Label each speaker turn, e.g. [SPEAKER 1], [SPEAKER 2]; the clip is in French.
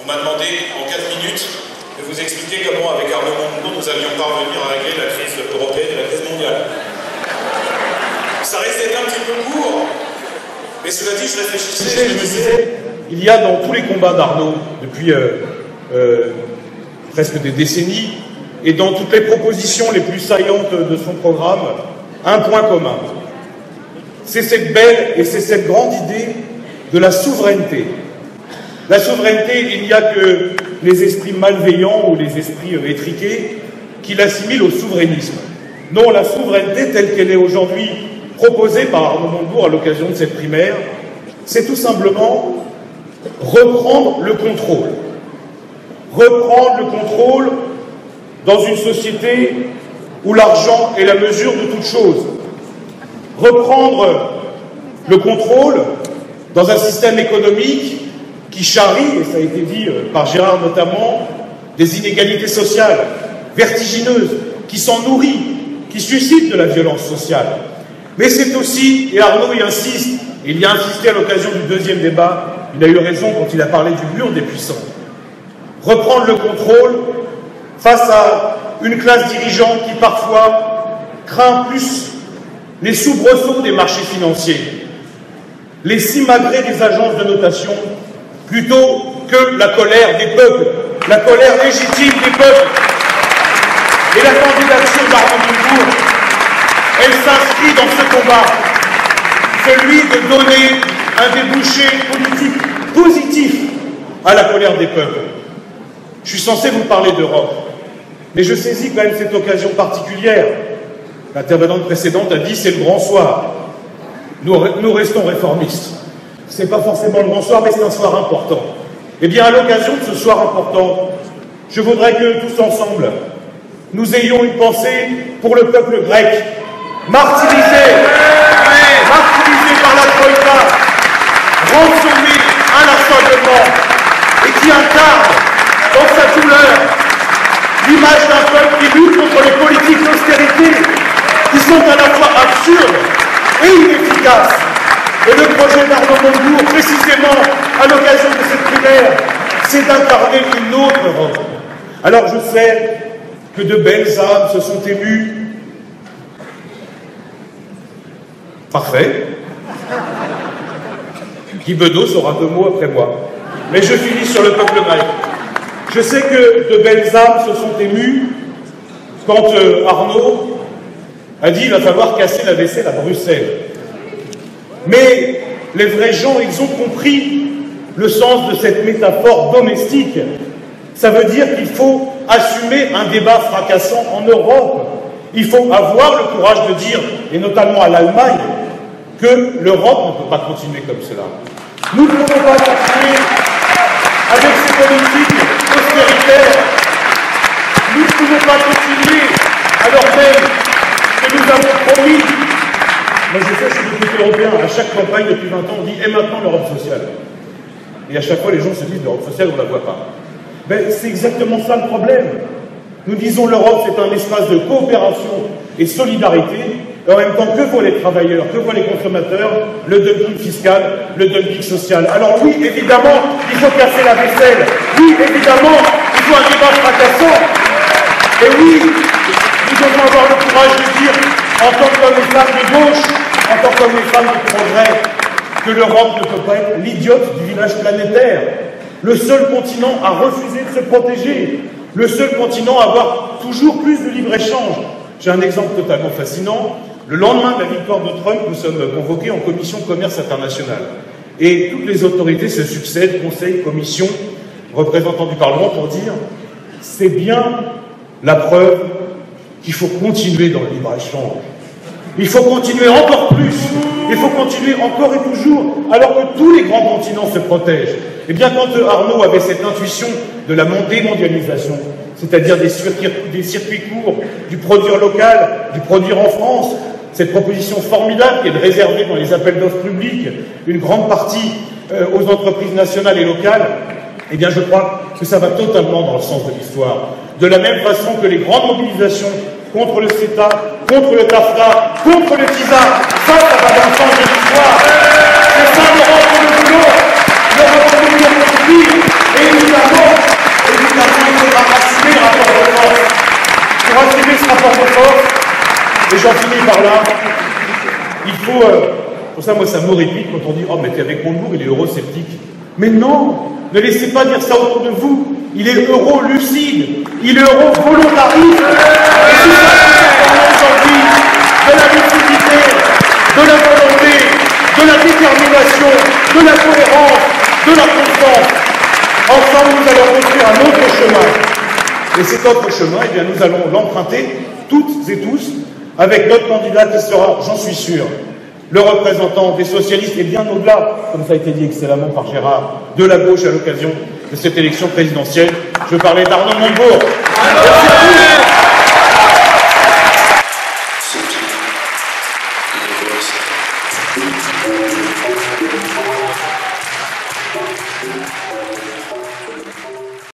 [SPEAKER 1] On m'a demandé en 4 minutes de vous expliquer comment, avec Arnaud Montebourg, nous allions parvenir à régler la crise européenne et la crise mondiale. Ça risque d'être un petit peu court, mais cela dit, je réfléchissais, je me disais...
[SPEAKER 2] Il y a dans tous les combats d'Arnaud, depuis presque des décennies, et dans toutes les propositions les plus saillantes de son programme, un point commun. C'est cette belle et c'est cette grande idée de la souveraineté. La souveraineté, il n'y a que les esprits malveillants ou les esprits étriqués qui l'assimilent au souverainisme. Non, la souveraineté telle qu'elle est aujourd'hui proposée par Arnaud Montebourg à l'occasion de cette primaire, c'est tout simplement reprendre le contrôle. Reprendre le contrôle dans une société où l'argent est la mesure de toute chose. Reprendre le contrôle dans un système économique qui charrie, et ça a été dit par Gérard notamment, des inégalités sociales vertigineuses, qui s'en nourrit, qui suscitent de la violence sociale. Mais c'est aussi, et Arnaud y insiste, et il y a insisté à l'occasion du deuxième débat, il a eu raison quand il a parlé du mur des puissants, reprendre le contrôle face à une classe dirigeante qui parfois craint plus les soubresauts des marchés financiers, les simagrées des agences de notation, plutôt que la colère des peuples, la colère légitime des peuples. Et la candidature d'Arnaud Montebourg, elle s'inscrit dans ce combat, celui de donner un débouché politique positif à la colère des peuples. Je suis censé vous parler d'Europe, mais je saisis quand même cette occasion particulière. L'intervenante précédente a dit c'est le grand soir. Nous restons réformistes. Ce n'est pas forcément le grand soir, mais c'est un soir important. Eh bien, à l'occasion de ce soir important, je voudrais que tous ensemble, nous ayons une pensée pour le peuple grec, martyrisé par la Troïka, rançonné inlassablement, et qui incarne dans sa douleur l'image d'un peuple qui lutte contre les politiques d'austérité qui sont à la fois absurdes et inefficaces. Et le projet d'Arnaud Montebourg, précisément à l'occasion de cette primaire, c'est d'incarner une autre Europe. Alors je sais que de belles âmes se sont émues. Parfait. Guy Bedos aura 2 mots après moi. Mais je finis sur le peuple grec. Je sais que de belles âmes se sont émues quand Arnaud a dit qu'il va falloir casser la vaisselle à Bruxelles. Mais les vrais gens, ils ont compris le sens de cette métaphore domestique. Ça veut dire qu'il faut assumer un débat fracassant en Europe. Il faut avoir le courage de dire, et notamment à l'Allemagne, que l'Europe ne peut pas continuer comme cela. Nous ne pouvons pas continuer avec ces politiques austéritaires. Nous ne pouvons pas continuer alors même que nous avons promis. Moi je sais, je suis député européen, à chaque campagne depuis 20 ans, on dit « et maintenant l'Europe sociale ». Et à chaque fois les gens se disent « l'Europe sociale, on ne la voit pas ». Ben, c'est exactement ça le problème. Nous disons l'Europe, c'est un espace de coopération et solidarité, et en même temps, que voient les travailleurs, que voient les consommateurs? Le dumping fiscal, le dumping social. Alors oui, évidemment, il faut casser la vaisselle. Oui, évidemment, il faut un débat fracassant. Et oui, nous devons avoir le courage de dire, en tant qu'hommes et femmes de gauche, en tant qu'hommes et femmes de progrès, que l'Europe ne peut pas être l'idiote du village planétaire. Le seul continent à refuser de se protéger. Le seul continent à avoir toujours plus de libre-échange. J'ai un exemple totalement fascinant. Le lendemain de la victoire de Trump, nous sommes convoqués en commission commerce international. Et toutes les autorités se succèdent, conseils, commissions, représentants du Parlement, pour dire c'est bien la preuve qu'il faut continuer dans le libre-échange. Il faut continuer encore plus. Il faut continuer encore et toujours, alors que tous les grands continents se protègent. Eh bien, quand Arnaud avait cette intuition de la démondialisation, c'est-à-dire des circuits courts, du produire local, du produire en France, cette proposition formidable qui est de réserver dans les appels d'offres publics une grande partie aux entreprises nationales et locales, eh bien je crois que ça va totalement dans le sens de l'histoire. De la même façon que les grandes mobilisations contre le CETA, contre le TAFTA, contre le TISA, ça va dans le sens de l'histoire. C'est ça l'Europe que nous voulons. L'Europe que nous voulons construire, et évidemment j'en finis par là. Il faut... pour ça, moi, ça m'horripile quand on dit « Oh, mais t'es avec Montebourg, il est eurosceptique. » Mais non, ne laissez pas dire ça autour de vous. Il est euro-lucide, il est euro-volontariste. Et c'est ça que nous aujourd'hui, de la lucidité, de la volonté, de la détermination, de la cohérence, de la constance. Ensemble, nous allons construire un autre chemin. Et cet autre chemin, eh bien, nous allons l'emprunter, toutes et tous, avec notre candidat qui sera, j'en suis sûr, le représentant des socialistes et bien au-delà, comme ça a été dit excellemment par Gérard, de la gauche à l'occasion de cette élection présidentielle. Je parlais d'Arnaud Montebourg. Merci à vous.